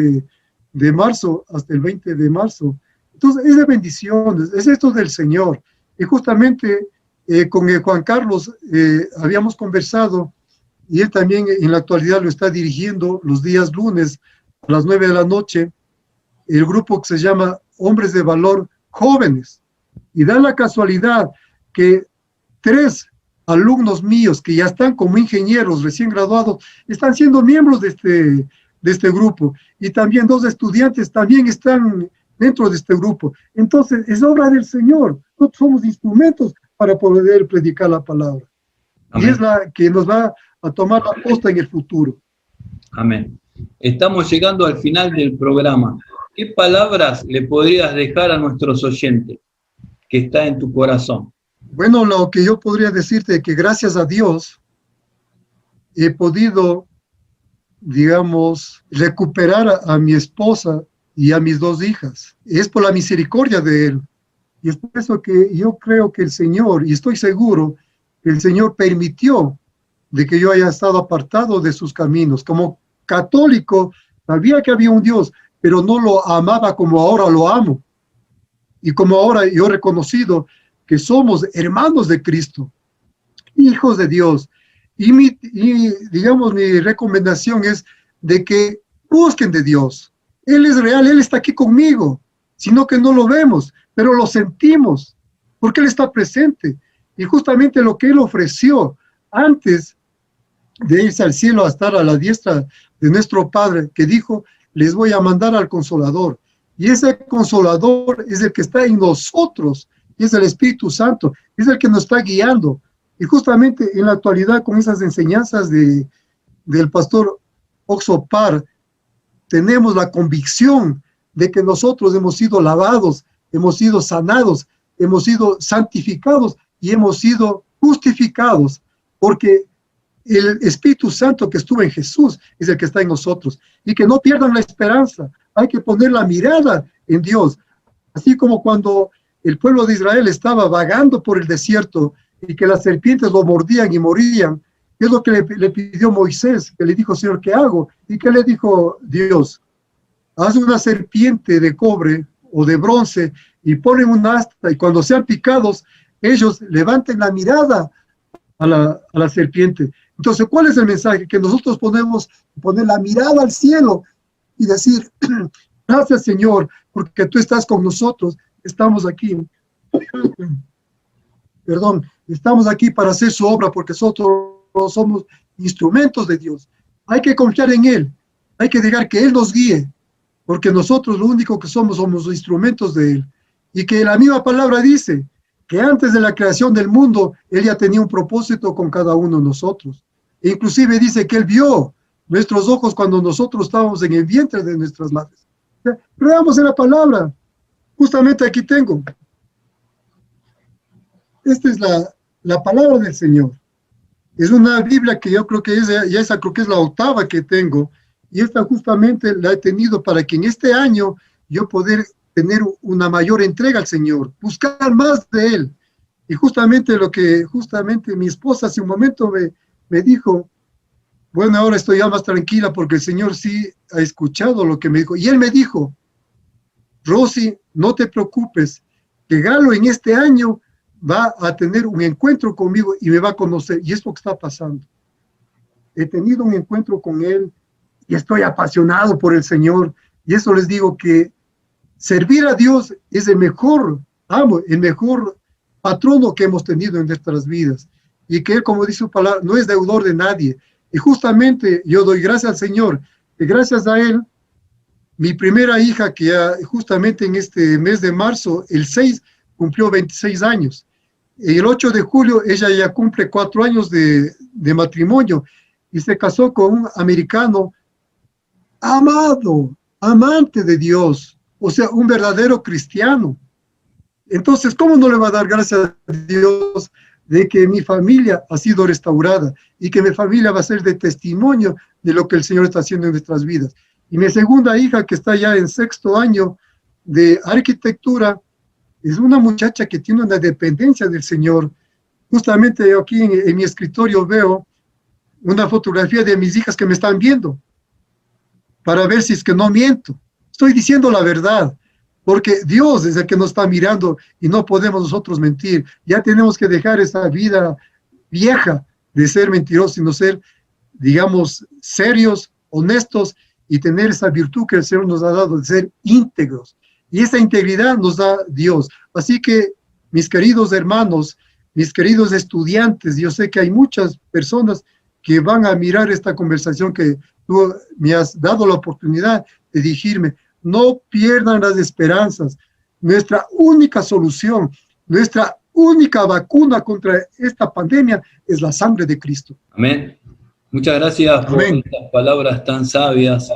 de marzo hasta el 20 de marzo. Entonces, es de bendiciones, es esto del Señor. Y justamente con Juan Carlos habíamos conversado, y él también en la actualidad lo está dirigiendo los días lunes a las 9 de la noche, el grupo que se llama Hombres de Valor Jóvenes. Y da la casualidad que 3 alumnos míos que ya están como ingenieros recién graduados están siendo miembros de este grupo. Y también 2 estudiantes también están dentro de este grupo. Entonces, es obra del Señor. Nosotros somos instrumentos para poder predicar la palabra. Amén. Y es la que nos va a tomar la posta en el futuro. Amén. Estamos llegando al final del programa. ¿Qué palabras le podrías dejar a nuestros oyentes que está en tu corazón? Bueno, lo que yo podría decirte es que gracias a Dios he podido, digamos, recuperar a mi esposa y a mis 2 hijas. Es por la misericordia de Él. Y es por eso que yo creo que el Señor, y estoy seguro, que el Señor permitió de que yo haya estado apartado de sus caminos. Como católico, sabía que había un Dios, pero no lo amaba como ahora lo amo. Y como ahora yo he reconocido que somos hermanos de Cristo, hijos de Dios. Y digamos, mi recomendación es de que busquen de Dios. Él es real, Él está aquí conmigo, sino que no lo vemos, pero lo sentimos, porque Él está presente. Y justamente lo que Él ofreció antes de irse al cielo a estar a la diestra de nuestro Padre, que dijo, les voy a mandar al Consolador. Y ese Consolador es el que está en nosotros, y es el Espíritu Santo, es el que nos está guiando. Y justamente en la actualidad, con esas enseñanzas del pastor Oxopar, tenemos la convicción de que nosotros hemos sido lavados, hemos sido sanados, hemos sido santificados y hemos sido justificados, porque el Espíritu Santo que estuvo en Jesús es el que está en nosotros. Y que no pierdan la esperanza, hay que poner la mirada en Dios. Así como cuando el pueblo de Israel estaba vagando por el desierto y que las serpientes lo mordían y morían, es lo que le pidió Moisés, que le dijo, Señor, ¿qué hago? ¿Y qué le dijo Dios? Haz una serpiente de cobre o de bronce y ponen un asta, y cuando sean picados, ellos levanten la mirada a la serpiente. Entonces, ¿cuál es el mensaje? Que nosotros poner la mirada al cielo y decir, Gracias, Señor, porque tú estás con nosotros. Estamos aquí. Perdón, estamos aquí para hacer su obra porque nosotros somos instrumentos de Dios. Hay que confiar en Él. Hay que dejar que Él nos guíe, porque nosotros lo único que somos los instrumentos de Él. Y que la misma palabra dice que antes de la creación del mundo, Él ya tenía un propósito con cada uno de nosotros. E inclusive dice que Él vio nuestros ojos cuando nosotros estábamos en el vientre de nuestras madres. Creamos en la palabra. Justamente aquí tengo. Esta es la palabra del Señor. Es una Biblia que yo creo que esa creo que es la octava que tengo. Y esta justamente la he tenido para que en este año yo poder tener una mayor entrega al Señor, buscar más de Él. Y justamente lo que mi esposa hace un momento me dijo, bueno, ahora estoy ya más tranquila porque el Señor sí ha escuchado lo que me dijo. Y Él me dijo, Rosy, no te preocupes, que Galo en este año va a tener un encuentro conmigo y me va a conocer. Y es lo que está pasando. He tenido un encuentro con Él y estoy apasionado por el Señor. Y eso les digo que servir a Dios es el mejor patrono que hemos tenido en nuestras vidas. Y que Él, como dice su palabra, no es deudor de nadie. Y justamente yo doy gracias al Señor, que gracias a Él, mi primera hija, que ya justamente en este mes de marzo, el 6, cumplió 26 años. El 8 de julio ella ya cumple 4 años de matrimonio y se casó con un americano amado, amante de Dios, o sea, un verdadero cristiano. Entonces, ¿cómo no le va a dar gracias a Dios de que mi familia ha sido restaurada y que mi familia va a ser de testimonio de lo que el Señor está haciendo en nuestras vidas? Y mi segunda hija, que está ya en 6º año de arquitectura, es una muchacha que tiene una dependencia del Señor. Justamente yo aquí en mi escritorio veo una fotografía de mis hijas que me están viendo para ver si es que no miento. Estoy diciendo la verdad, porque Dios es el que nos está mirando y no podemos nosotros mentir. Ya tenemos que dejar esa vida vieja de ser mentirosos, sino ser, digamos, serios, honestos y tener esa virtud que el Señor nos ha dado de ser íntegros. Y esa integridad nos da Dios. Así que, mis queridos hermanos, mis queridos estudiantes, yo sé que hay muchas personas que van a mirar esta conversación que tú me has dado la oportunidad de dirigirme. No pierdan las esperanzas. Nuestra única solución, nuestra única vacuna contra esta pandemia es la sangre de Cristo. Amén. Muchas gracias por estas palabras tan sabias.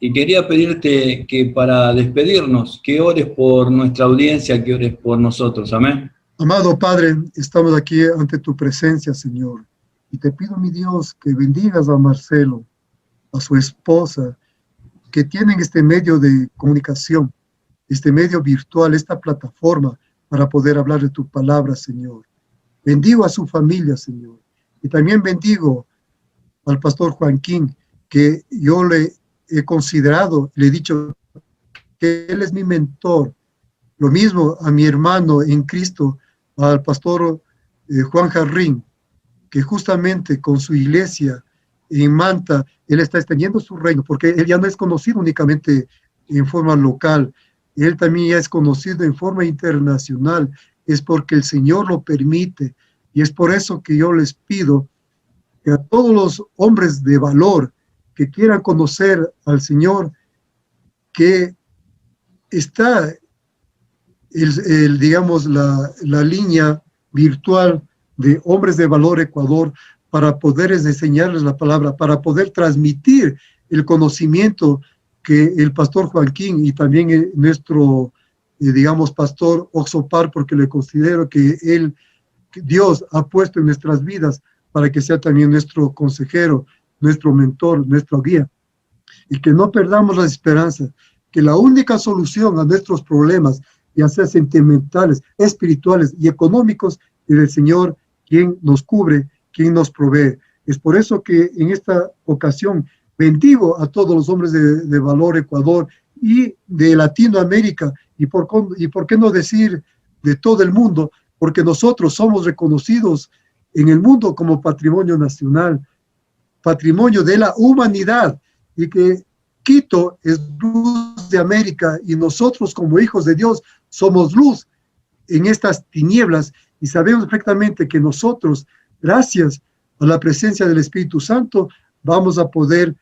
Y quería pedirte que para despedirnos, que ores por nuestra audiencia, que ores por nosotros. Amén. Amado Padre, estamos aquí ante tu presencia, Señor. Y te pido, mi Dios, que bendigas a Marcelo, a su esposa, que tienen este medio de comunicación, este medio virtual, esta plataforma para poder hablar de tu palabra, Señor. Bendigo a su familia, Señor. Y también bendigo al pastor Joaquín, que yo le he considerado, le he dicho que él es mi mentor. Lo mismo a mi hermano en Cristo, al pastor Juan Jarrín, que justamente con su iglesia en Manta, él está extendiendo su reino, porque él ya no es conocido únicamente en forma local, él también ya es conocido en forma internacional, es porque el Señor lo permite, y es por eso que yo les pido que a todos los hombres de valor que quieran conocer al Señor, que está, digamos, la línea virtual de Hombres de Valor Ecuador, para poder enseñarles la palabra, para poder transmitir el conocimiento que el pastor Joaquín y también nuestro, digamos, pastor Oxopar, porque le considero que Dios ha puesto en nuestras vidas para que sea también nuestro consejero, nuestro mentor, nuestro guía. Y que no perdamos la esperanza, que la única solución a nuestros problemas, ya sea sentimentales, espirituales y económicos, es el Señor quien nos cubre, quien nos provee. Es por eso que en esta ocasión bendigo a todos los hombres de valor Ecuador y de Latinoamérica, y por qué no decir de todo el mundo, porque nosotros somos reconocidos en el mundo como patrimonio nacional, patrimonio de la humanidad, y que Quito es luz luz de América y nosotros como hijos de Dios somos luz en estas tinieblas y sabemos perfectamente que nosotros, gracias a la presencia del Espíritu Santo, vamos a poder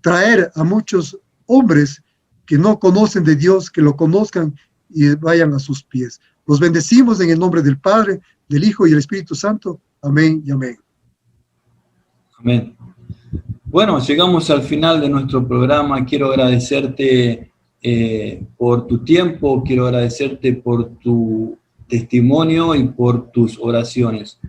traer a muchos hombres que no conocen de Dios, que lo conozcan y vayan a sus pies. Los bendecimos en el nombre del Padre, del Hijo y del Espíritu Santo. Amén y amén. Amén. Bueno, llegamos al final de nuestro programa. Quiero agradecerte por tu tiempo, quiero agradecerte por tu testimonio y por tus oraciones.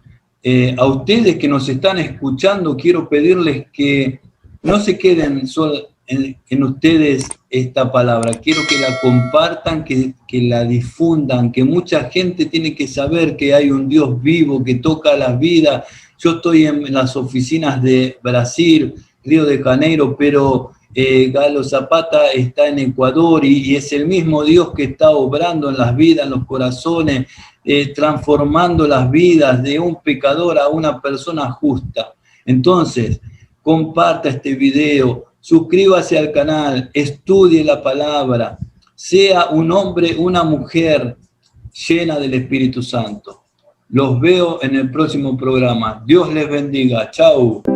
A ustedes que nos están escuchando, quiero pedirles que no se queden solo en ustedes esta palabra. Quiero que la compartan, que la difundan, que mucha gente tiene que saber que hay un Dios vivo que toca la vida. Yo estoy en las oficinas de Brasil, Río de Janeiro, pero Galo Zapata está en Ecuador y es el mismo Dios que está obrando en las vidas, en los corazones, transformando las vidas de un pecador a una persona justa. Entonces, comparta este video, suscríbase al canal, estudie la palabra, sea un hombre, una mujer llena del Espíritu Santo. Los veo en el próximo programa. Dios les bendiga. Chao.